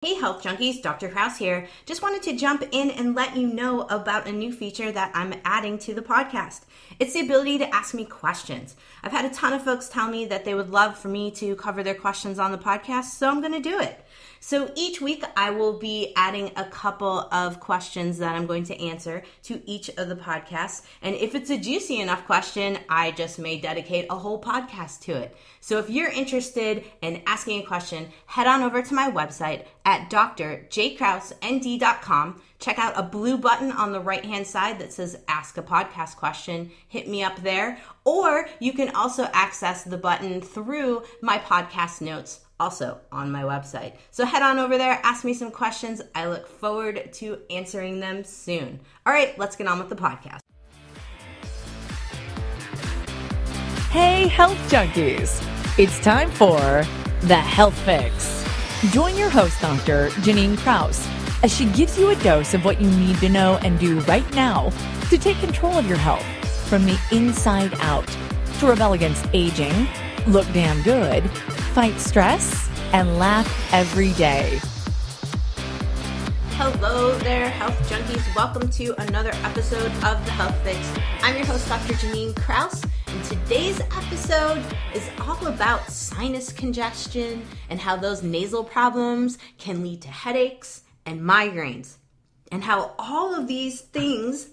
Hey Health Junkies, Dr. Krause here. Just wanted to jump in and let you know about a new feature that I'm adding to the podcast. It's the ability to ask me questions. I've had a ton of folks tell me that they would love for me to cover their questions on the podcast, so I'm going to do it. So each week I will be adding a couple of questions that I'm going to answer to each of the podcasts. And if it's a juicy enough question, I just may dedicate a whole podcast to it. So if you're interested in asking a question, head on over to my website at drjkrausend.com. Check out a blue button on the right-hand side that says Ask a Podcast Question. Hit me up there. Or you can also access the button through my podcast notes, also on my website. So head on over there, ask me some questions. I look forward to answering them soon. All right, let's get on with the podcast. Hey, Health Junkies! It's time for The Health Fix. Join your host, Dr. Janine Krause, as she gives you a dose of what you need to know and do right now to take control of your health from the inside out, to rebel against aging, look damn good, fight stress, and laugh every day. Hello there, Health Junkies. Welcome to another episode of The Health Fix. I'm your host, Dr. Janine Krause, and today's episode is all about sinus congestion and how those nasal problems can lead to headaches and migraines, and how all of these things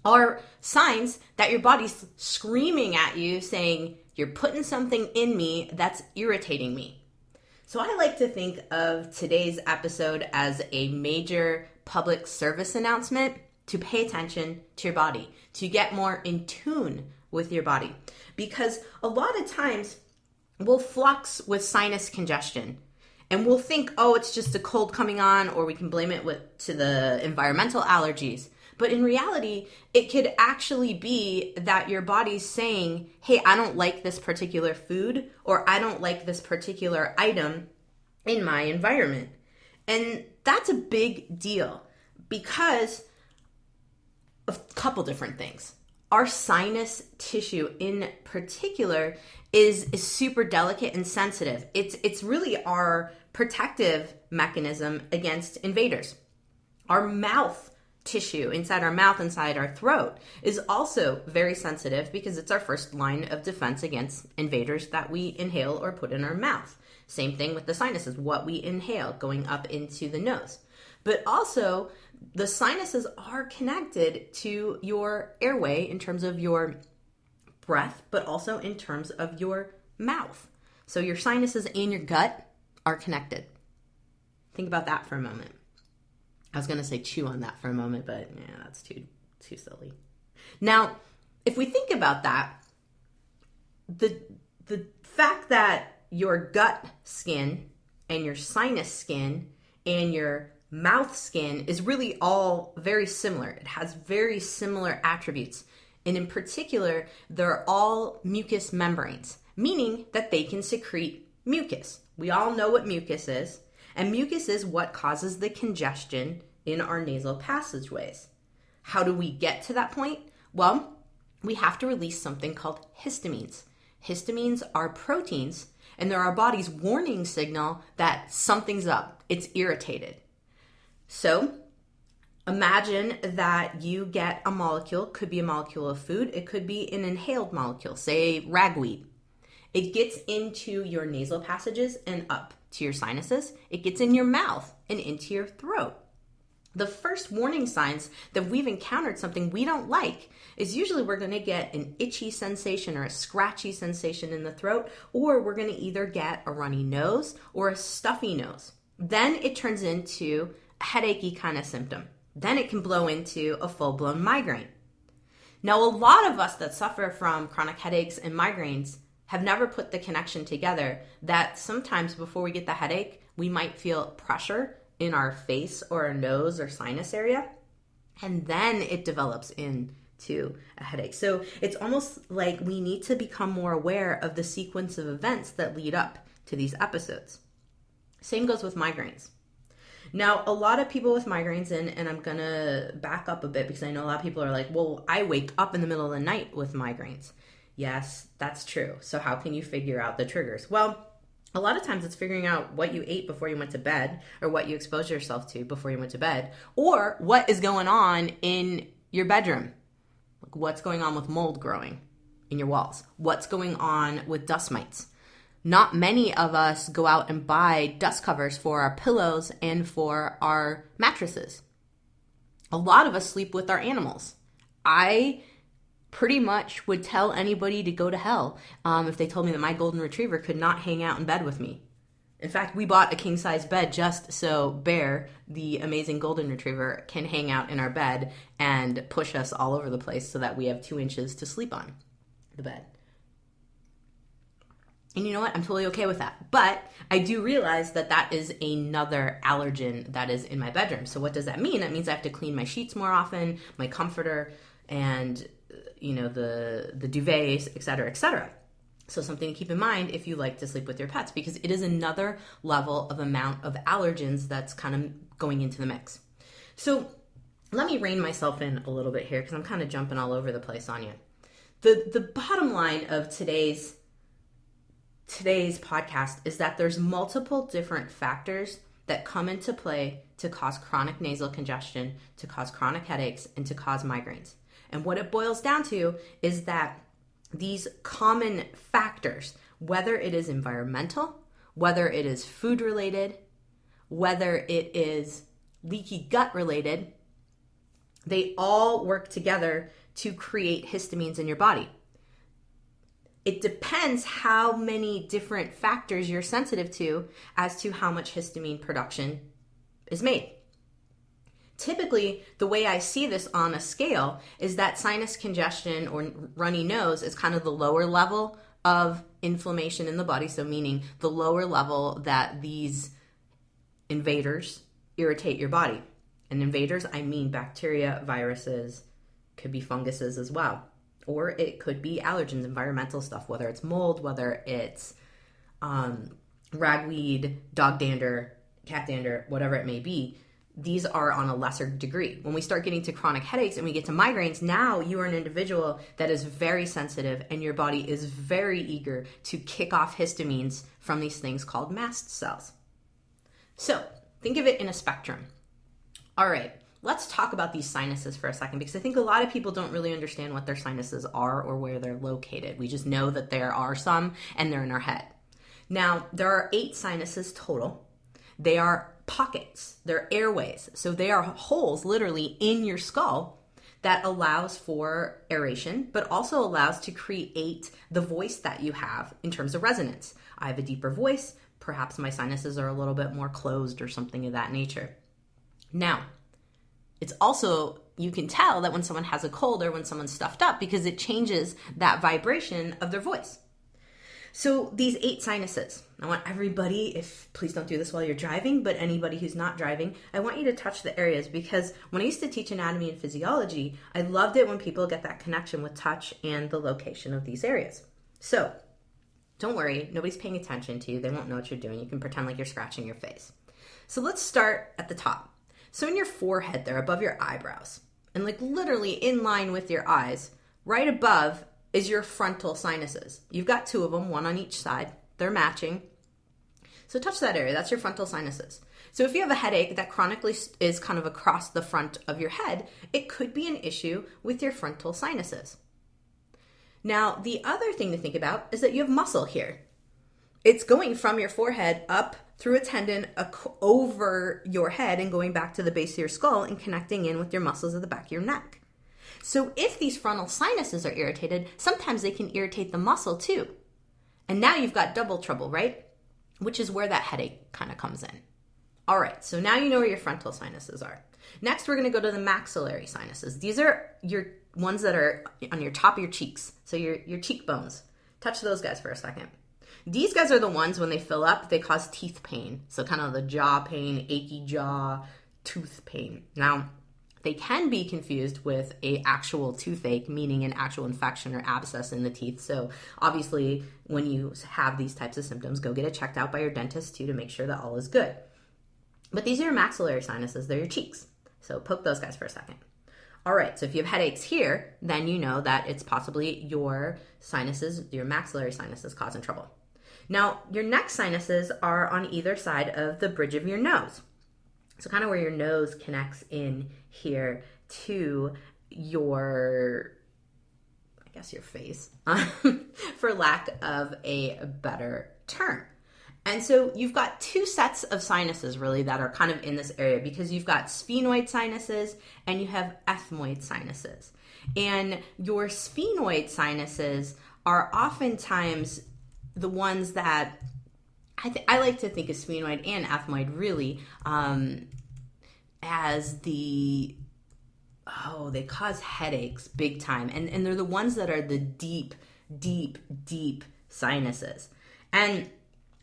are signs that your body's screaming at you saying, you're putting something in me that's irritating me. So I like to think of today's episode as a major public service announcement to pay attention to your body, to get more in tune with your body. Because a lot of times we'll flux with sinus congestion and we'll think, oh, it's just a cold coming on, or we can blame it to the environmental allergies. But in reality, it could actually be that your body's saying, hey, I don't like this particular food, or I don't like this particular item in my environment. And that's a big deal because of a couple different things. Our sinus tissue in particular is super delicate and sensitive. It's really our protective mechanism against invaders. Our mouth tissue inside our mouth, inside our throat, is also very sensitive because it's our first line of defense against invaders that we inhale or put in our mouth. Same thing with the sinuses, what we inhale going up into the nose. But also, the sinuses are connected to your airway in terms of your breath, but also in terms of your mouth. So your sinuses and your gut are connected. Think about that for a moment. I was going to say chew on that for a moment, but yeah, that's too silly. Now, if we think about that, the fact that your gut skin and your sinus skin and your mouth skin is really all very similar. It has very similar attributes. And in particular, they're all mucous membranes, meaning that they can secrete mucus. We all know what mucus is. And mucus is what causes the congestion in our nasal passageways. How do we get to that point? Well, we have to release something called histamines. Histamines are proteins, and they're our body's warning signal that something's up. It's irritated. So imagine that you get a molecule, could be a molecule of food, it could be an inhaled molecule, say ragweed. It gets into your nasal passages and up to your sinuses. It gets in your mouth and into your throat. The first warning signs that we've encountered something we don't like is usually we're going to get an itchy sensation or a scratchy sensation in the throat, or we're going to either get a runny nose or a stuffy nose. Then it turns into a headachy kind of symptom. Then it can blow into a full-blown migraine. Now, a lot of us that suffer from chronic headaches and migraines have never put the connection together that sometimes before we get the headache, we might feel pressure in our face or our nose or sinus area, and then it develops into a headache. So it's almost like we need to become more aware of the sequence of events that lead up to these episodes. Same goes with migraines. Now, a lot of people with migraines, and I'm going to back up a bit because I know a lot of people are like, well, I wake up in the middle of the night with migraines. Yes, that's true. So how can you figure out the triggers? Well, A lot of times it's figuring out what you ate before you went to bed, or what you exposed yourself to before you went to bed, or what is going on in your bedroom. Like what's going on with mold growing in your walls? What's going on with dust mites? Not many of us go out and buy dust covers for our pillows and for our mattresses. A lot of us sleep with our animals. I pretty much would tell anybody to go to hell if they told me that my golden retriever could not hang out in bed with me. In fact, we bought a king-size bed just so Bear, the amazing golden retriever, can hang out in our bed and push us all over the place so that we have 2 inches to sleep on the bed. And you know what? I'm totally okay with that. But I do realize that that is another allergen that is in my bedroom. So what does that mean? That means I have to clean my sheets more often, my comforter, and the duvets, et cetera, et cetera. So something to keep in mind if you like to sleep with your pets, because it is another level of amount of allergens that's kind of going into the mix. So let me rein myself in a little bit here, because I'm kind of jumping all over the place on you. The bottom line of today's podcast is that there's multiple different factors that come into play to cause chronic nasal congestion, to cause chronic headaches, and to cause migraines. And what it boils down to is that these common factors, whether it is environmental, whether it is food related, whether it is leaky gut related, they all work together to create histamines in your body. It depends how many different factors you're sensitive to as to how much histamine production is made. Typically, the way I see this on a scale is that sinus congestion or runny nose is kind of the lower level of inflammation in the body. So meaning the lower level that these invaders irritate your body. And invaders, I mean bacteria, viruses, could be funguses as well. Or it could be allergens, environmental stuff, whether it's mold, whether it's ragweed, dog dander, cat dander, whatever it may be. These are on a lesser degree. When we start getting to chronic headaches and we get to migraines, now you are an individual that is very sensitive and your body is very eager to kick off histamines from these things called mast cells. So think of it in a spectrum. All right, let's talk about these sinuses for a second, because I think a lot of people don't really understand what their sinuses are or where they're located. We just know that there are some and they're in our head. Now, there are 8 sinuses total. They are pockets, they're airways. So they are holes literally in your skull that allows for aeration, but also allows to create the voice that you have in terms of resonance. I have a deeper voice, perhaps my sinuses are a little bit more closed or something of that nature. Now, it's also, you can tell that when someone has a cold or when someone's stuffed up, because it changes that vibration of their voice. So these 8 sinuses, I want everybody, please don't do this while you're driving, but anybody who's not driving, I want you to touch the areas, because when I used to teach anatomy and physiology, I loved it when people get that connection with touch and the location of these areas. So don't worry, nobody's paying attention to you. They won't know what you're doing. You can pretend like you're scratching your face. So let's start at the top. So in your forehead there, above your eyebrows, and like literally in line with your eyes, right above is your frontal sinuses. You've got 2 of them, one on each side. They're matching. So touch that area. That's your frontal sinuses. So if you have a headache that chronically is kind of across the front of your head, it could be an issue with your frontal sinuses. Now, the other thing to think about is that you have muscle here. It's going from your forehead up through a tendon over your head and going back to the base of your skull and connecting in with your muscles at the back of your neck. So if these frontal sinuses are irritated, sometimes they can irritate the muscle too. And now you've got double trouble, right? Which is where that headache kind of comes in. All right, so now you know where your frontal sinuses are. Next, we're going to go to the maxillary sinuses. These are your ones that are on your top of your cheeks, so your cheekbones. Touch those guys for a second. These guys are the ones, when they fill up, they cause teeth pain. So kind of the jaw pain, achy jaw, tooth pain. Now, they can be confused with an actual toothache, meaning an actual infection or abscess in the teeth. So obviously, when you have these types of symptoms, go get it checked out by your dentist too to make sure that all is good. But these are your maxillary sinuses. They're your cheeks. So poke those guys for a second. All right, so if you have headaches here, then you know that it's possibly your sinuses, your maxillary sinuses causing trouble. Now, your neck sinuses are on either side of the bridge of your nose. So kind of where your nose connects in here to your face, for lack of a better term. And so you've got two sets of sinuses really that are kind of in this area, because you've got sphenoid sinuses and you have ethmoid sinuses. And your sphenoid sinuses are oftentimes the ones that I like to think of sphenoid and ethmoid really as they cause headaches big time. And they're the ones that are the deep, deep, deep sinuses. And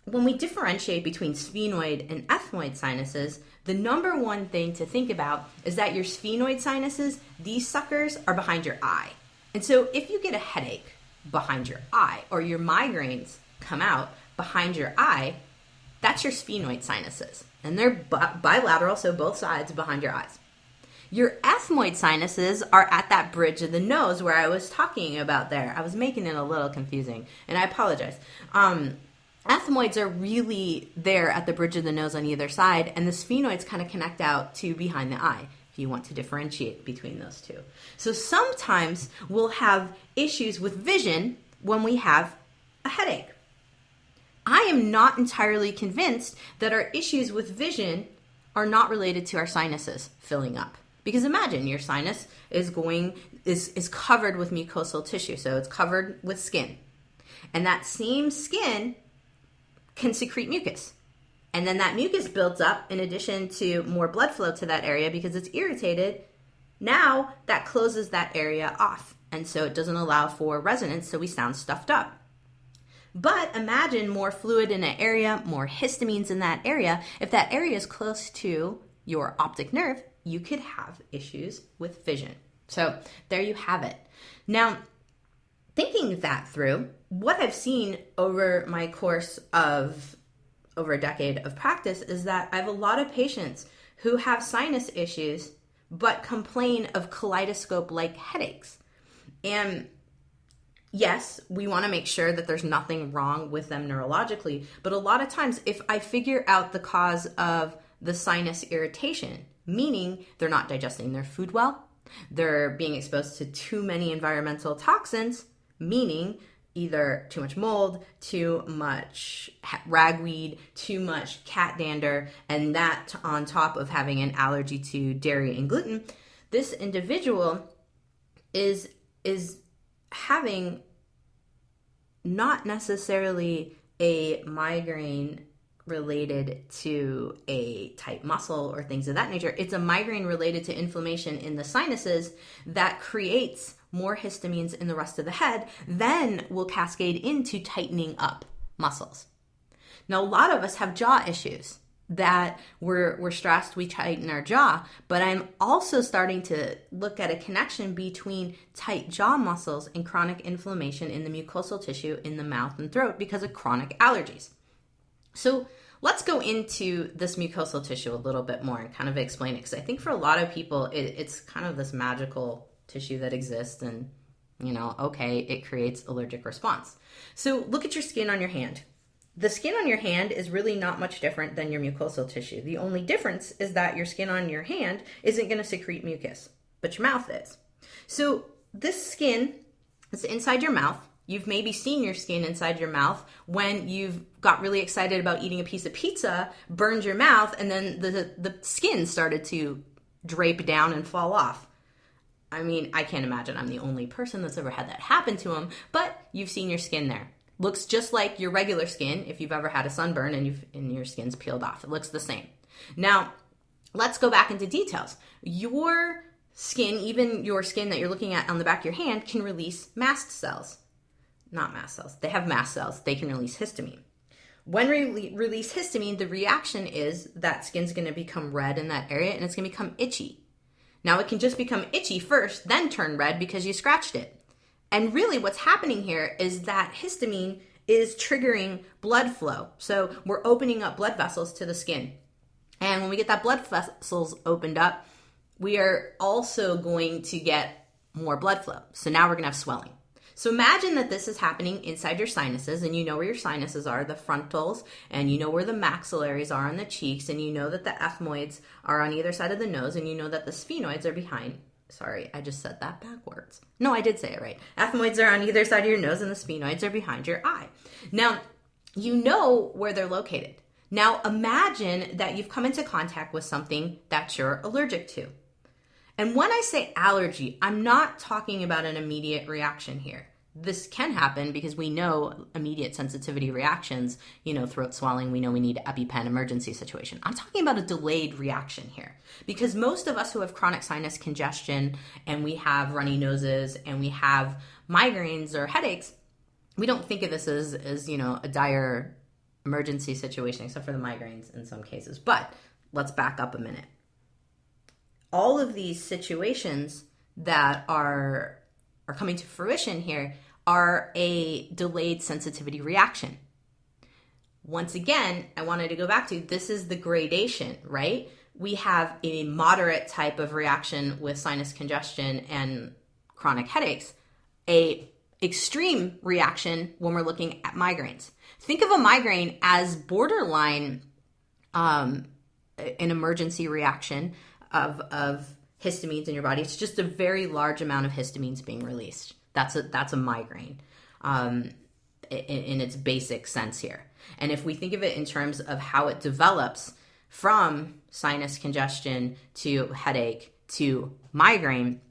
when we differentiate between sphenoid and ethmoid sinuses, the number one thing to think about is that your sphenoid sinuses, these suckers are behind your eye. And so if you get a headache behind your eye, or your migraines come out behind your eye, that's your sphenoid sinuses. And they're bilateral, so both sides behind your eyes. Your ethmoid sinuses are at that bridge of the nose where I was talking about there. I was making it a little confusing, and I apologize. Ethmoids are really there at the bridge of the nose on either side, and the sphenoids kind of connect out to behind the eye, if you want to differentiate between those two. So sometimes we'll have issues with vision when we have a headache. I am not entirely convinced that our issues with vision are not related to our sinuses filling up. Because imagine your sinus is covered with mucosal tissue, so it's covered with skin. And that same skin can secrete mucus. And then that mucus builds up in addition to more blood flow to that area because it's irritated. Now that closes that area off. And so it doesn't allow for resonance, so we sound stuffed up. But imagine more fluid in an area, more histamines in that area. If that area is close to your optic nerve, you could have issues with vision. So there you have it. Now, thinking that through, what I've seen over my course of over a decade of practice is that I have a lot of patients who have sinus issues but complain of kaleidoscope-like headaches. And yes, we want to make sure that there's nothing wrong with them neurologically, but a lot of times if I figure out the cause of the sinus irritation, meaning they're not digesting their food well, they're being exposed to too many environmental toxins, meaning either too much mold, too much ragweed, too much cat dander, and that on top of having an allergy to dairy and gluten, this individual is having not necessarily a migraine related to a tight muscle or things of that nature. It's a migraine related to inflammation in the sinuses that creates more histamines in the rest of the head, then will cascade into tightening up muscles. Now, a lot of us have jaw issues that we're stressed, we tighten our jaw, but I'm also starting to look at a connection between tight jaw muscles and chronic inflammation in the mucosal tissue in the mouth and throat because of chronic allergies. So let's go into this mucosal tissue a little bit more and kind of explain it, because I think for a lot of people, it's kind of this magical tissue that exists and, it creates allergic response. So look at your skin on your hand. The skin on your hand is really not much different than your mucosal tissue. The only difference is that your skin on your hand isn't going to secrete mucus, but your mouth is. So this skin is inside your mouth. You've maybe seen your skin inside your mouth when you've got really excited about eating a piece of pizza, burned your mouth, and then the skin started to drape down and fall off. I mean, I can't imagine I'm the only person that's ever had that happen to them, but you've seen your skin there. Looks just like your regular skin if you've ever had a sunburn and your skin's peeled off. It looks the same. Now, let's go back into details. Your skin, even your skin that you're looking at on the back of your hand, can release mast cells. Not mast cells. They have mast cells. They can release histamine. When we release histamine, the reaction is that skin's going to become red in that area and it's going to become itchy. Now, it can just become itchy first, then turn red because you scratched it. And really what's happening here is that histamine is triggering blood flow. So we're opening up blood vessels to the skin. And when we get that blood vessels opened up, we are also going to get more blood flow. So now we're going to have swelling. So imagine that this is happening inside your sinuses, and you know where your sinuses are, the frontals, and you know where the maxillaries are on the cheeks, and you know that the ethmoids are on either side of the nose, and you know that the sphenoids are behind. Sorry, I just said that backwards. No, I did say it right. Ethmoids are on either side of your nose, and the sphenoids are behind your eye. Now, you know where they're located. Now, imagine that you've come into contact with something that you're allergic to. And when I say allergy, I'm not talking about an immediate reaction here. This can happen because we know immediate sensitivity reactions, throat swelling, we know we need EpiPen emergency situation. I'm talking about a delayed reaction here because most of us who have chronic sinus congestion and we have runny noses and we have migraines or headaches, we don't think of this as a dire emergency situation, except for the migraines in some cases. But let's back up a minute. All of these situations that are coming to fruition here are a delayed sensitivity reaction. Once again, I wanted to go back to, this is the gradation, right? We have a moderate type of reaction with sinus congestion and chronic headaches, a extreme reaction when we're looking at migraines. Think of a migraine as borderline an emergency reaction of histamines in your body. It's just a very large amount of histamines being released. That's a migraine in its basic sense here. And if we think of it in terms of how it develops from sinus congestion to headache to migraine,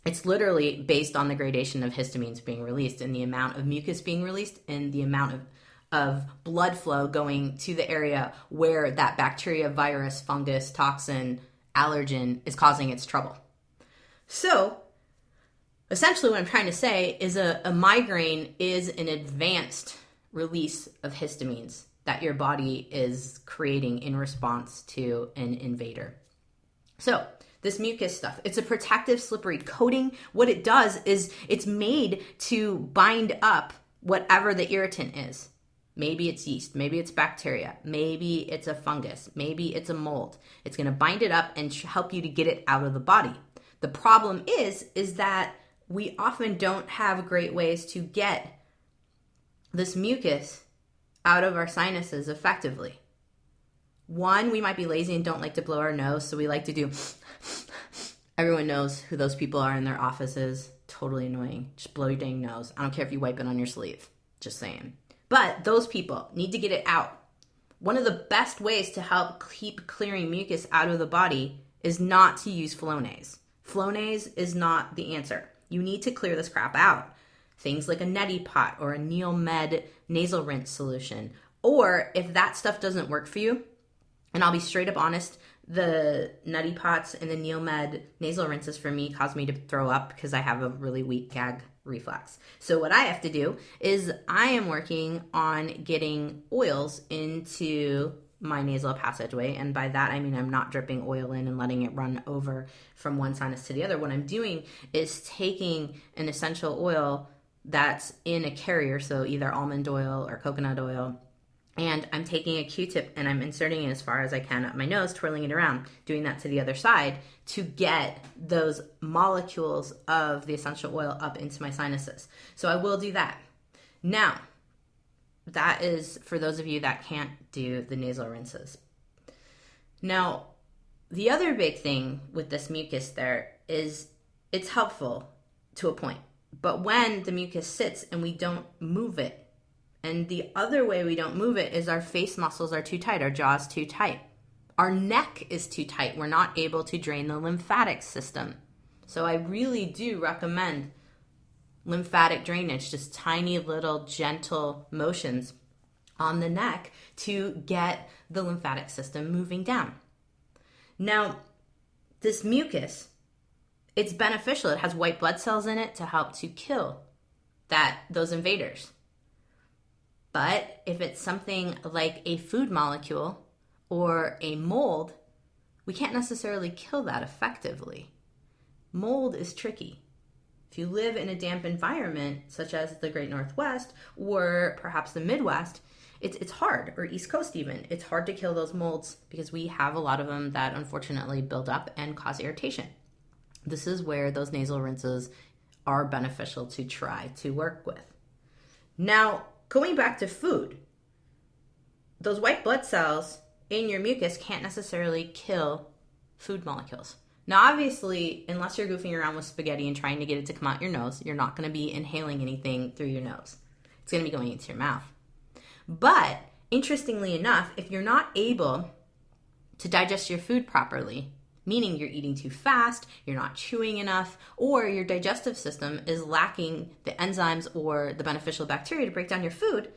it's literally based on the gradation of histamines being released and the amount of mucus being released and the amount of blood flow going to the area where that bacteria, virus, fungus, toxin, allergen is causing its trouble. So essentially what I'm trying to say is a migraine is an advanced release of histamines that your body is creating in response to an invader. So this mucus stuff, it's a protective slippery coating. What it does is it's made to bind up whatever the irritant is. Maybe it's yeast, maybe it's bacteria, maybe it's a fungus, maybe it's a mold. It's going to bind it up and help you to get it out of the body. The problem is that we often don't have great ways to get this mucus out of our sinuses effectively. One, we might be lazy and don't like to blow our nose, so we like to do, everyone knows who those people are in their offices. Totally annoying. Just blow your dang nose. I don't care if you wipe it on your sleeve. Just saying. But those people need to get it out. One of the best ways to help keep clearing mucus out of the body is not to use Flonase. Flonase is not the answer. You need to clear this crap out. Things like a neti pot or a Neomed nasal rinse solution. Or if that stuff doesn't work for you, and I'll be straight up honest, the neti pots and the Neomed nasal rinses for me cause me to throw up because I have a really weak gag reflex. So what I have to do is I am working on getting oils into my nasal passageway, and by that I mean I'm not dripping oil in and letting it run over from one sinus to the other. What I'm doing is taking an essential oil that's in a carrier, so either almond oil or coconut oil, and I'm taking a Q-tip and I'm inserting it as far as I can up my nose, twirling it around, doing that to the other side to get those molecules of the essential oil up into my sinuses. So I will do that. Now, that is for those of you that can't do the nasal rinses. Now, the other big thing with this mucus there is it's helpful to a point. But when the mucus sits and we don't move it, and the other way we don't move it is our face muscles are too tight, our jaw's too tight. Our neck is too tight. We're not able to drain the lymphatic system. So I really do recommend lymphatic drainage, just tiny little gentle motions on the neck to get the lymphatic system moving down. Now, this mucus, it's beneficial. It has white blood cells in it to help to kill those invaders. But if it's something like a food molecule or a mold, we can't necessarily kill that effectively. Mold is tricky. If you live in a damp environment, such as the Great Northwest or perhaps the Midwest, it's hard, or East Coast even. It's hard to kill those molds because we have a lot of them that unfortunately build up and cause irritation. This is where those nasal rinses are beneficial to try to work with. Now, going back to food, those white blood cells in your mucus can't necessarily kill food molecules. Now, obviously, unless you're goofing around with spaghetti and trying to get it to come out your nose, you're not going to be inhaling anything through your nose. It's going to be going into your mouth. But interestingly enough, if you're not able to digest your food properly, meaning you're eating too fast, you're not chewing enough, or your digestive system is lacking the enzymes or the beneficial bacteria to break down your food,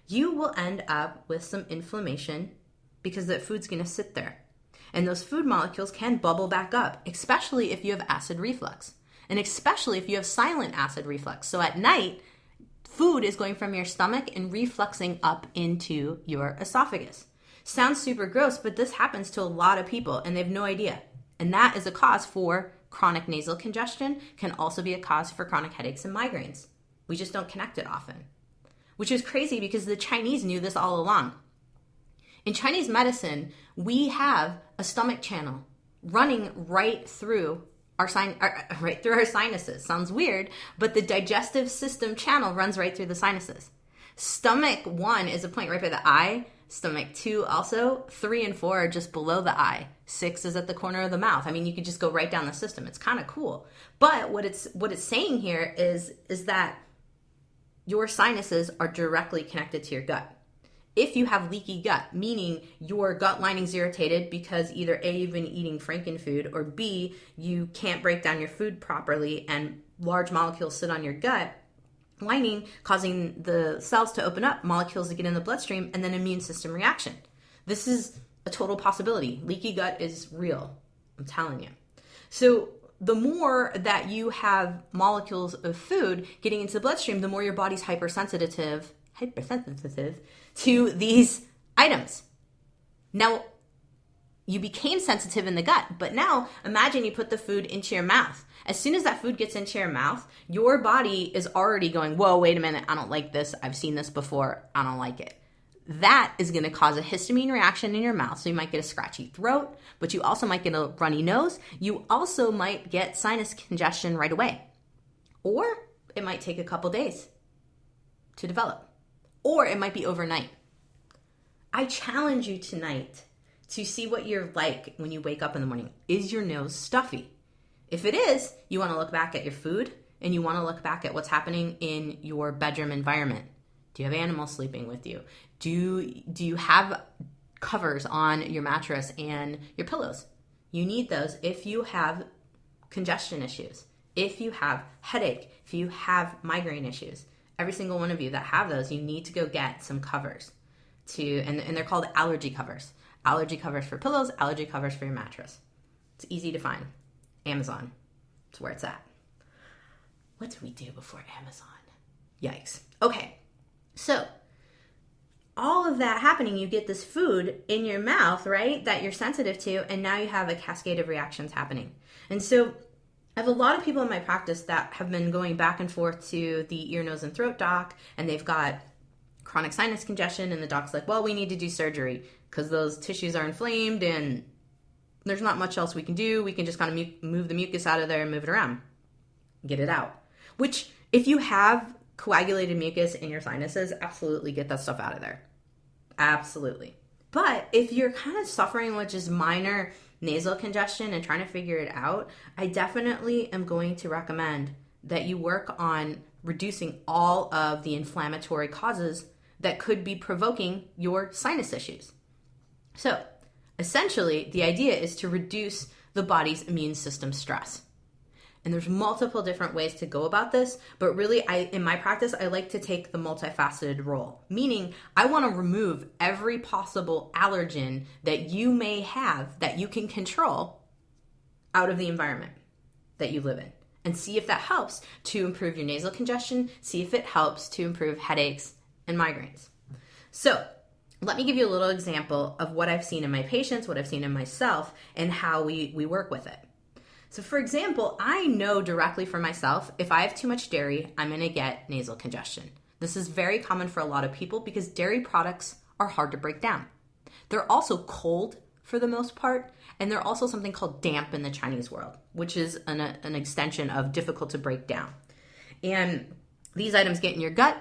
you will end up with some inflammation because that food's going to sit there. And those food molecules can bubble back up, especially if you have acid reflux, and especially if you have silent acid reflux. So at night, food is going from your stomach and refluxing up into your esophagus. Sounds super gross, but this happens to a lot of people and they have no idea. And that is a cause for chronic nasal congestion, can also be a cause for chronic headaches and migraines. We just don't connect it often, which is crazy because the Chinese knew this all along. In Chinese medicine, we have a stomach channel running right through our sinuses. Sounds weird, but the digestive system channel runs right through the sinuses. Stomach 1 is a point right by the eye. Stomach 2 also. 3 and 4 are just below the eye. 6 is at the corner of the mouth. I mean, you could just go right down the system. It's kind of cool. But what it's saying here is that your sinuses are directly connected to your gut. If you have leaky gut, meaning your gut lining's irritated because either A, you've been eating frankenfood, or B, you can't break down your food properly and large molecules sit on your gut lining, causing the cells to open up, molecules to get in the bloodstream, and then immune system reaction. This is a total possibility. Leaky gut is real, I'm telling you. So the more that you have molecules of food getting into the bloodstream, the more your body's hypersensitive to these items. Now, you became sensitive in the gut, but now imagine you put the food into your mouth. As soon as that food gets into your mouth, your body is already going, whoa, wait a minute, I don't like this. I've seen this before. I don't like it. That is going to cause a histamine reaction in your mouth. So you might get a scratchy throat, but you also might get a runny nose. You also might get sinus congestion right away. Or it might take a couple days to develop. Or it might be overnight. I challenge you tonight to see what you're like when you wake up in the morning. Is your nose stuffy? If it is, you want to look back at your food and you want to look back at what's happening in your bedroom environment. Do you have animals sleeping with you? Do you have covers on your mattress and your pillows? You need those if you have congestion issues, if you have headache, if you have migraine issues. Every single one of you that have those, you need to go get some covers and they're called allergy covers. Allergy covers for pillows, allergy covers for your mattress. It's easy to find. Amazon. It's where it's at. What do we do before Amazon? Yikes. Okay. So all of that happening, you get this food in your mouth, right, that you're sensitive to, and now you have a cascade of reactions happening. And so I have a lot of people in my practice that have been going back and forth to the ear, nose, and throat doc, and they've got chronic sinus congestion, and the doc's like, well, we need to do surgery because those tissues are inflamed and there's not much else we can do. We can just kind of move the mucus out of there and move it around, get it out. Which, if you have coagulated mucus in your sinuses, absolutely get that stuff out of there. Absolutely. But if you're kind of suffering with just minor nasal congestion and trying to figure it out, I definitely am going to recommend that you work on reducing all of the inflammatory causes that could be provoking your sinus issues. So, essentially, the idea is to reduce the body's immune system stress. And there's multiple different ways to go about this, but really, in my practice, I like to take the multifaceted role, meaning I want to remove every possible allergen that you may have that you can control out of the environment that you live in, and see if that helps to improve your nasal congestion, see if it helps to improve headaches and migraines. So, let me give you a little example of what I've seen in my patients, what I've seen in myself, and how we work with it. So for example, I know directly for myself, if I have too much dairy, I'm going to get nasal congestion. This is very common for a lot of people because dairy products are hard to break down. They're also cold for the most part, and they're also something called damp in the Chinese world, which is an extension of difficult to break down. And these items get in your gut,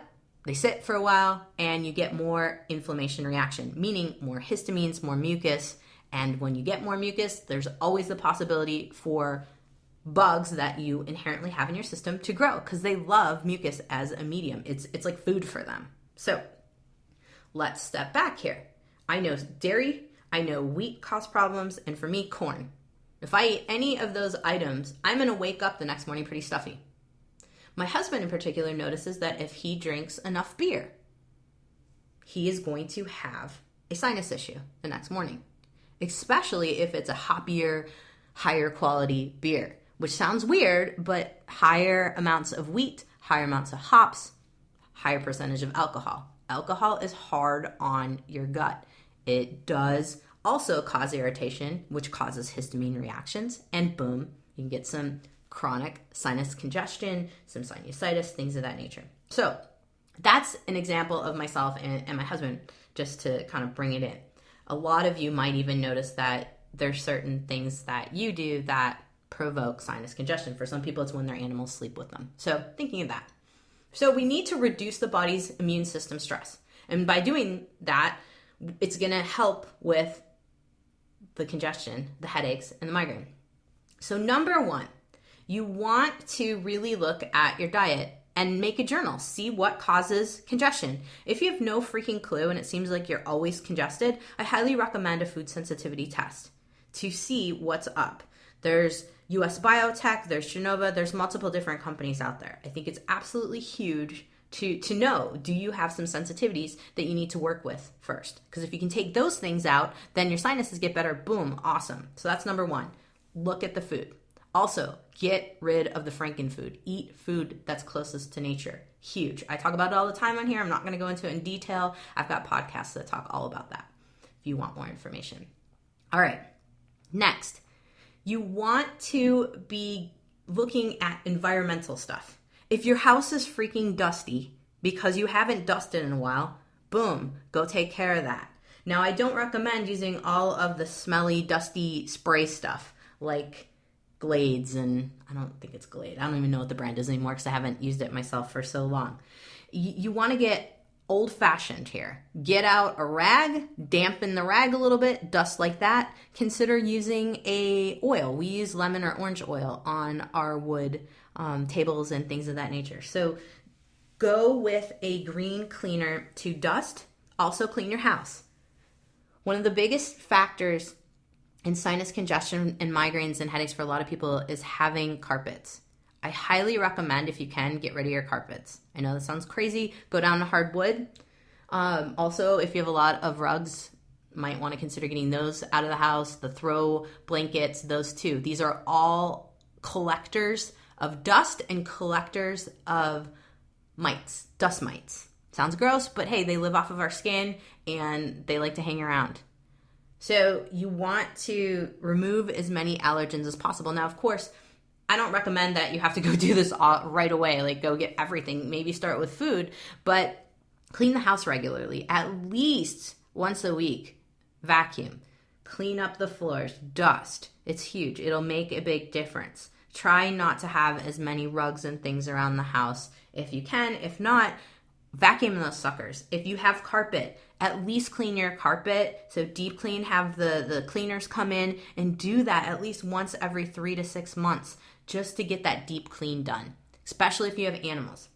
they sit for a while, and you get more inflammation reaction, meaning more histamines, more mucus. And when you get more mucus, there's always the possibility for bugs that you inherently have in your system to grow because they love mucus as a medium. It's like food for them. So let's step back here. I know dairy, I know wheat cause problems, and for me, corn. If I eat any of those items, I'm going to wake up the next morning pretty stuffy. My husband in particular notices that if he drinks enough beer, he is going to have a sinus issue the next morning, especially if it's a hoppier, higher quality beer, which sounds weird, but higher amounts of wheat, higher amounts of hops, higher percentage of alcohol. Alcohol is hard on your gut. It does also cause irritation, which causes histamine reactions, and boom, you can get some chronic sinus congestion, some sinusitis, things of that nature. So that's an example of myself and my husband, just to kind of bring it in. A lot of you might even notice that there's certain things that you do that provoke sinus congestion. For some people, it's when their animals sleep with them. So thinking of that. So we need to reduce the body's immune system stress. And by doing that, it's going to help with the congestion, the headaches, and the migraine. So number one, you want to really look at your diet and make a journal. See what causes congestion. If you have no freaking clue and it seems like you're always congested, I highly recommend a food sensitivity test to see what's up. There's US Biotech, there's Genova, there's multiple different companies out there. I think it's absolutely huge to know, do you have some sensitivities that you need to work with first? Because if you can take those things out, then your sinuses get better. Boom, awesome. So that's number one. Look at the food. Also, get rid of the frankenfood. Eat food that's closest to nature. Huge. I talk about it all the time on here. I'm not going to go into it in detail. I've got podcasts that talk all about that if you want more information. All right. Next, you want to be looking at environmental stuff. If your house is freaking dusty because you haven't dusted in a while, boom, go take care of that. Now, I don't recommend using all of the smelly, dusty spray stuff like Glades, and I don't think it's Glade. I don't even know what the brand is anymore because I haven't used it myself for so long. You want to get old-fashioned here. Get out a rag, dampen the rag a little bit, dust like that. Consider using a oil. We use lemon or orange oil on our wood tables and things of that nature. So go with a green cleaner to dust. Also clean your house. One of the biggest factors in sinus congestion and migraines and headaches for a lot of people is having carpets. I highly recommend, if you can, get rid of your carpets. I know this sounds crazy. Go down to hardwood. Also, if you have a lot of rugs, might want to consider getting those out of the house. The throw blankets, those too. These are all collectors of dust and collectors of mites, dust mites. Sounds gross, but hey, they live off of our skin and they like to hang around. So you want to remove as many allergens as possible. Now, of course, I don't recommend that you have to go do this all right away, like go get everything. Maybe start with food, but clean the house regularly, at least once a week. Vacuum, clean up the floors, dust. It's huge. It'll make a big difference. Try not to have as many rugs and things around the house if you can. If not, vacuum those suckers. If you have carpet, at least clean your carpet. So deep clean, have the cleaners come in and do that at least once every 3 to 6 months just to get that deep clean done, especially if you have animals.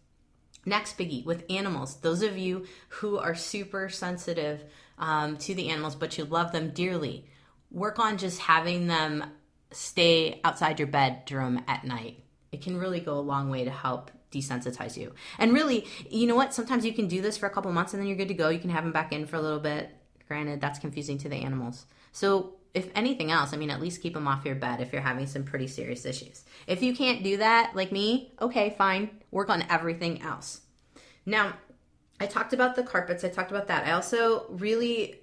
Next biggie, with animals, those of you who are super sensitive to the animals, but you love them dearly, work on just having them stay outside your bedroom at night. It can really go a long way to help desensitize you. And really, you know what? Sometimes you can do this for a couple months and then you're good to go. You can have them back in for a little bit. Granted, that's confusing to the animals. So if anything else, at least keep them off your bed if you're having some pretty serious issues. If you can't do that, like me, okay, fine. Work on everything else. Now, I talked about the carpets. I talked about that. I also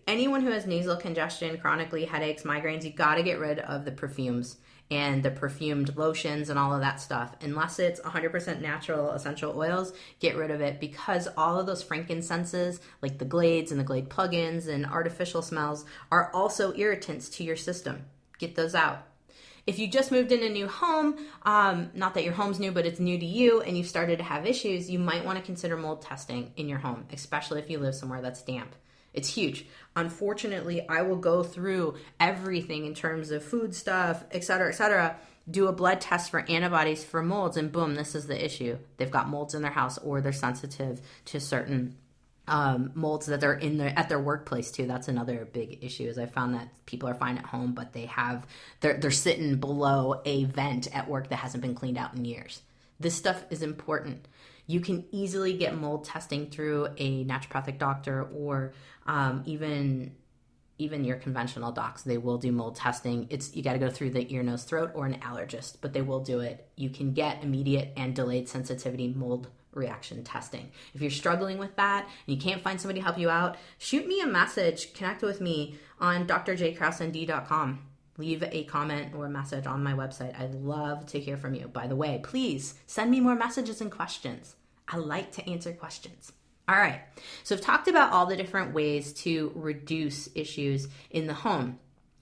anyone who has nasal congestion, chronically headaches, migraines, you got to get rid of the perfumes and the perfumed lotions and all of that stuff. Unless it's 100% natural essential oils, get rid of it, because all of those frankincenses, like the Glades and the Glade plugins and artificial smells, are also irritants to your system. Get those out. If you just moved in a new home, not that your home's new, but it's new to you and you've started to have issues, you might want to consider mold testing in your home, especially if you live somewhere that's damp. It's huge. Unfortunately, I will go through everything in terms of food stuff, et cetera, do a blood test for antibodies for molds, and boom, this is the issue. They've got molds in their house, or they're sensitive to certain molds that are at their workplace too. That's another big issue, is I found that people are fine at home, but they're sitting below a vent at work that hasn't been cleaned out in years. This stuff is important. You can easily get mold testing through a naturopathic doctor, or even your conventional docs. They will do mold testing. You got to go through the ear, nose, throat, or an allergist, but they will do it. You can get immediate and delayed sensitivity mold reaction testing. If you're struggling with that and you can't find somebody to help you out, shoot me a message, connect with me on drjkrausnd.com. Leave a comment or a message on my website. I'd love to hear from you. By the way, please send me more messages and questions. I like to answer questions. All right, so I've talked about all the different ways to reduce issues in the home.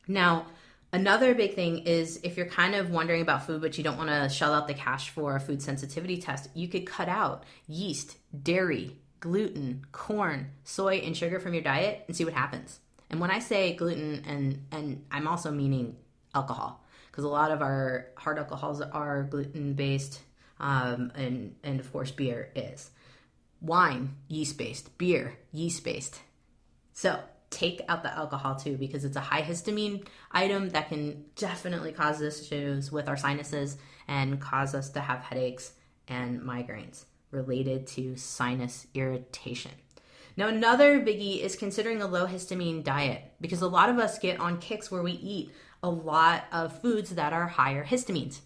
Now, another big thing is, if you're kind of wondering about food, but you don't want to shell out the cash for a food sensitivity test, you could cut out yeast, dairy, gluten, corn, soy, and sugar from your diet and see what happens. And when I say gluten, and I'm also meaning alcohol, because a lot of our hard alcohols are gluten-based, and of course beer is. Wine, yeast-based. Beer, yeast-based. So take out the alcohol too, because it's a high histamine item that can definitely cause issues with our sinuses and cause us to have headaches and migraines related to sinus irritation. Now, another biggie is considering a low histamine diet, because a lot of us get on kicks where we eat a lot of foods that are higher histamines.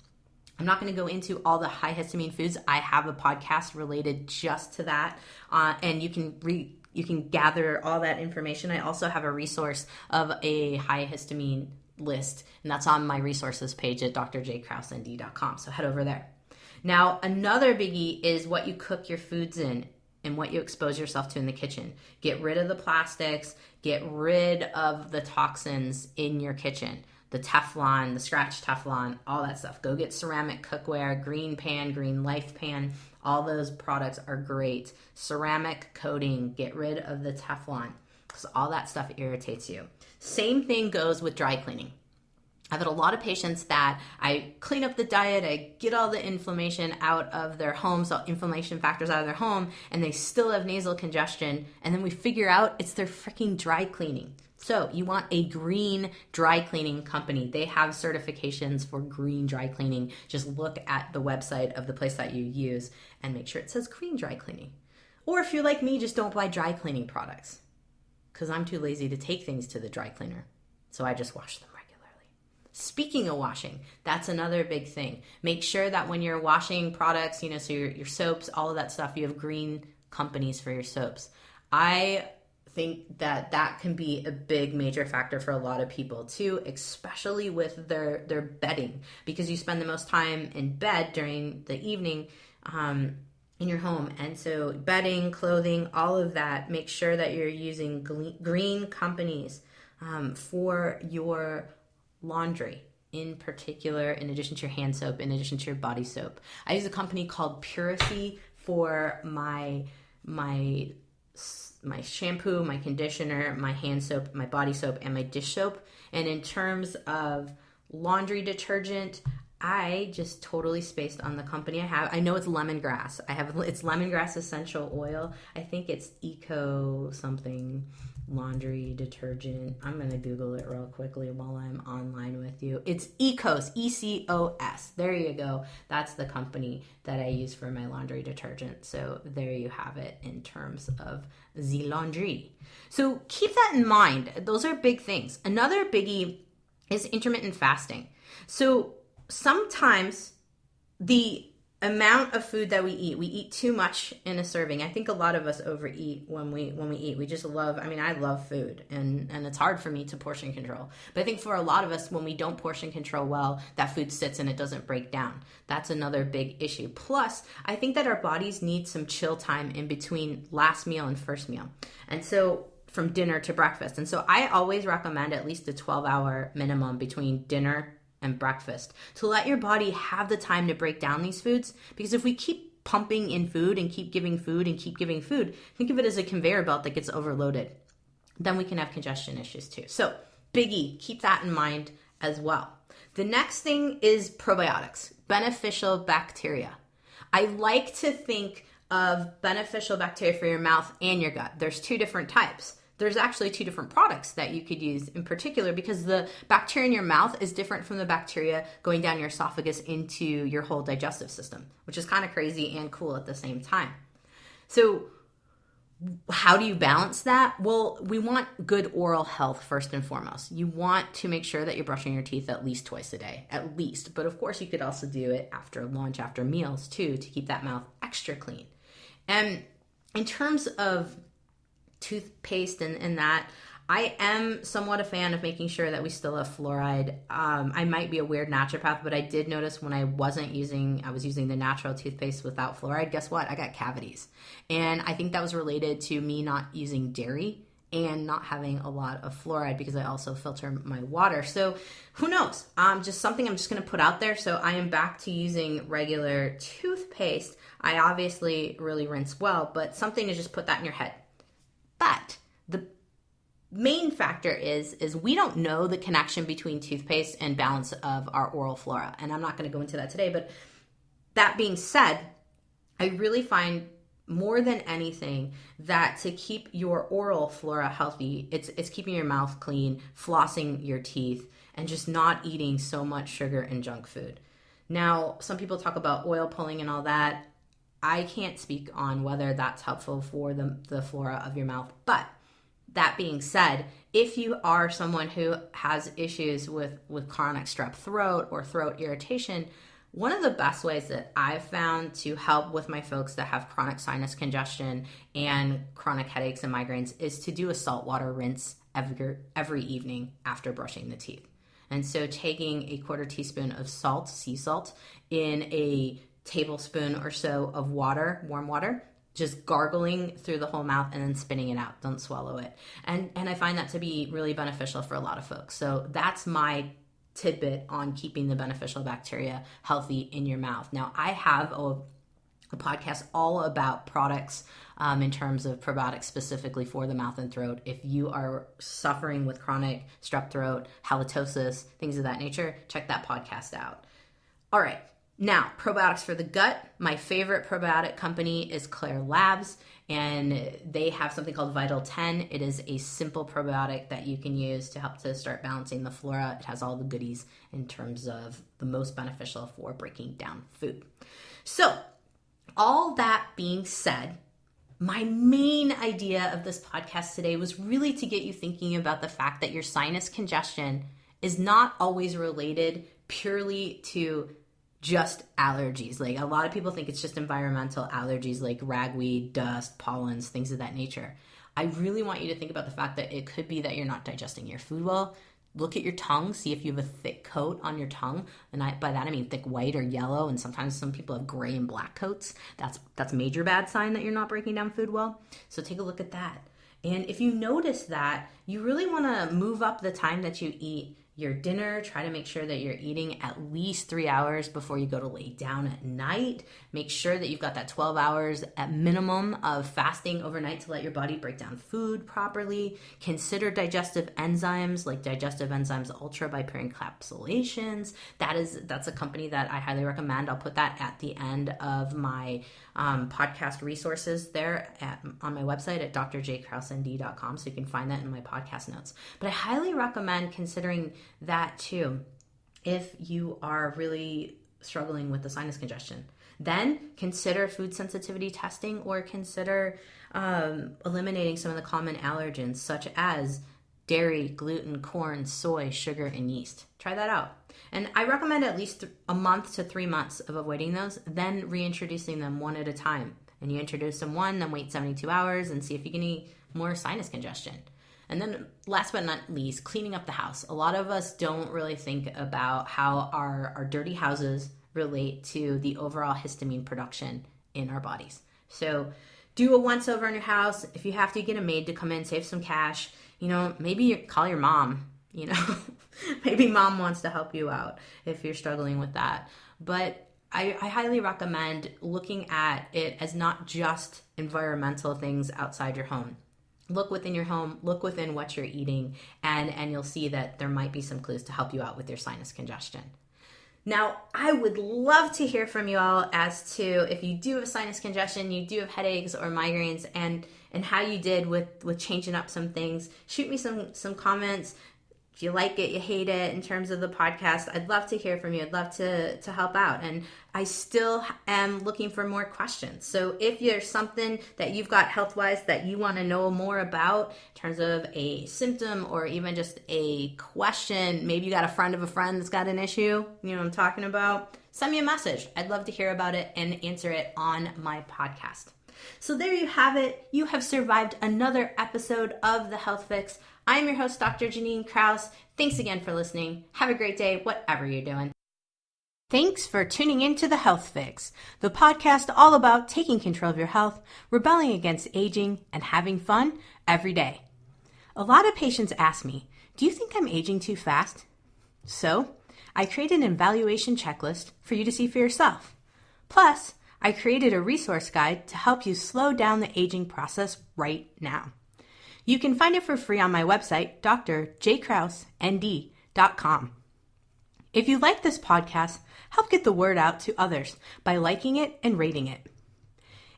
I'm not going to go into all the high histamine foods. I have a podcast related just to that, and you can gather all that information. I also have a resource of a high histamine list, and that's on my resources page at drjkrausnd.com. So head over there. Now, another biggie is what you cook your foods in and what you expose yourself to in the kitchen. Get rid of the plastics, get rid of the toxins in your kitchen. The Teflon, the scratch Teflon, all that stuff. Go get ceramic cookware, green pan, green life pan. All those products are great. Ceramic coating, get rid of the Teflon, because all that stuff irritates you. Same thing goes with dry cleaning. I've had a lot of patients that I clean up the diet, I get all the inflammation out of their homes, all inflammation factors out of their home, and they still have nasal congestion, and then we figure out it's their freaking dry cleaning. So you want a green dry cleaning company. They have certifications for green dry cleaning. Just look at the website of the place that you use and make sure it says green dry cleaning. Or if you're like me, just don't buy dry cleaning products, because I'm too lazy to take things to the dry cleaner. So I just wash them regularly. Speaking of washing, that's another big thing. Make sure that when you're washing products, so your soaps, all of that stuff, you have green companies for your soaps. I think that can be a big major factor for a lot of people too, especially with their bedding, because you spend the most time in bed during the evening in your home. And so bedding, clothing, all of that, make sure that you're using green companies for your laundry in particular, in addition to your hand soap, in addition to your body soap. I use a company called Puracy for my shampoo, my conditioner, my hand soap, my body soap, and my dish soap. And in terms of laundry detergent, I just totally spaced on the company I have. I know it's lemongrass. It's lemongrass essential oil. I think it's eco something laundry detergent. I'm going to Google it real quickly while I'm online with you. It's Ecos, E-C-O-S. There you go. That's the company that I use for my laundry detergent. So there you have it in terms of the laundry. So keep that in mind. Those are big things. Another biggie is intermittent fasting. So sometimes the amount of food that we eat too much in a serving. I think a lot of us overeat when we eat. We just I love food, and it's hard for me to portion control. But I think for a lot of us, when we don't portion control well, that food sits and it doesn't break down. That's another big issue. Plus, I think that our bodies need some chill time in between last meal and first meal. And so from dinner to breakfast. And so I always recommend at least a 12-hour minimum between dinner and breakfast, to let your body have the time to break down these foods. Because if we keep pumping in food and keep giving food and keep giving food, think of it as a conveyor belt that gets overloaded. Then we can have congestion issues too. So biggie, keep that in mind as well. The next thing is probiotics, beneficial bacteria. I like to think of beneficial bacteria for your mouth and your gut. There's two different types. There's actually two different products that you could use in particular, because the bacteria in your mouth is different from the bacteria going down your esophagus into your whole digestive system, which is kind of crazy and cool at the same time. So how do you balance that? Well, we want good oral health first and foremost. You want to make sure that you're brushing your teeth at least twice a day, at least. But of course, you could also do it after lunch, after meals too, to keep that mouth extra clean. And in terms of toothpaste and that, I am somewhat a fan of making sure that we still have fluoride. I might be a weird naturopath, but I did notice when I was using the natural toothpaste without fluoride, guess what? I got cavities. And I think that was related to me not using dairy and not having a lot of fluoride, because I also filter my water. So who knows? Just something I'm just going to put out there. So I am back to using regular toothpaste. I obviously really rinse well, but something to just put that in your head. But the main factor is we don't know the connection between toothpaste and balance of our oral flora. And I'm not going to go into that today, but that being said, I really find more than anything that to keep your oral flora healthy, it's keeping your mouth clean, flossing your teeth, and just not eating so much sugar and junk food. Now, some people talk about oil pulling and all that. I can't speak on whether that's helpful for the flora of your mouth, but that being said, if you are someone who has issues with chronic strep throat or throat irritation, one of the best ways that I've found to help with my folks that have chronic sinus congestion and chronic headaches and migraines is to do a saltwater rinse every evening after brushing the teeth. And so taking a 1/4 teaspoon of salt, sea salt, in a tablespoon or so of water, warm water, just gargling through the whole mouth and then spitting it out. Don't swallow it. And I find that to be really beneficial for a lot of folks. So that's my tidbit on keeping the beneficial bacteria healthy in your mouth. Now, I have a podcast all about products in terms of probiotics specifically for the mouth and throat. If you are suffering with chronic strep throat, halitosis, things of that nature, check that podcast out. All right. Now, probiotics for the gut. My favorite probiotic company is Claire Labs, and they have something called Vital 10. It is a simple probiotic that you can use to help to start balancing the flora. It has all the goodies in terms of the most beneficial for breaking down food. So, all that being said, my main idea of this podcast today was really to get you thinking about the fact that your sinus congestion is not always related purely to just allergies. Like, a lot of people think it's just environmental allergies like ragweed, dust, pollens, things of that nature. I really want you to think about the fact that it could be that you're not digesting your food well. Look at your tongue, see if you have a thick coat on your tongue. And by that I mean thick white or yellow, and sometimes some people have gray and black coats. That's a major bad sign that you're not breaking down food well. So take a look at that. And if you notice that, you really want to move up the time that you eat your dinner. Try to make sure that you're eating at least 3 hours before you go to lay down at night. Make sure that you've got that 12 hours at minimum of fasting overnight to let your body break down food properly. Consider digestive enzymes like Digestive Enzymes Ultra by Pure Encapsulations. That's a company that I highly recommend. I'll put that at the end of my podcast resources there on my website at drjkrausnd.com, so you can find that in my podcast notes. But I highly recommend considering that too if you are really struggling with the sinus congestion. Then consider food sensitivity testing, or consider eliminating some of the common allergens such as dairy, gluten, corn, soy, sugar, and yeast. Try that out. And I recommend at least a month to 3 months of avoiding those, then reintroducing them one at a time. And you introduce them one, then wait 72 hours and see if you can eat more sinus congestion. And then last but not least, cleaning up the house. A lot of us don't really think about how our dirty houses relate to the overall histamine production in our bodies. So do a once over in your house. If you have to, get a maid to come in, save some cash. Maybe call your mom Maybe mom wants to help you out if you're struggling with that. But I highly recommend looking at it as not just environmental things outside your home. Look within your home, look within what you're eating, and you'll see that there might be some clues to help you out with your sinus congestion. Now, I would love to hear from you all as to if you do have sinus congestion, you do have headaches or migraines, and how you did with changing up some things. Shoot me some comments. If you like it, you hate it in terms of the podcast, I'd love to hear from you. I'd love to help out. And I still am looking for more questions. So if there's something that you've got health-wise that you want to know more about in terms of a symptom or even just a question, maybe you got a friend of a friend that's got an issue, you know what I'm talking about, send me a message. I'd love to hear about it and answer it on my podcast. So there you have it. You have survived another episode of The Health Fix. I'm your host, Dr. Janine Krause. Thanks again for listening. Have a great day, whatever you're doing. Thanks for tuning in to The Health Fix, the podcast all about taking control of your health, rebelling against aging, and having fun every day. A lot of patients ask me, do you think I'm aging too fast? So, I created an evaluation checklist for you to see for yourself. Plus, I created a resource guide to help you slow down the aging process right now. You can find it for free on my website, drjkrausend.com. If you like this podcast, help get the word out to others by liking it and rating it.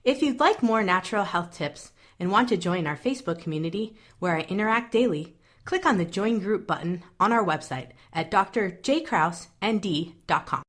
If you'd like more natural health tips and want to join our Facebook community where I interact daily, click on the Join Group button on our website at drjkrausend.com.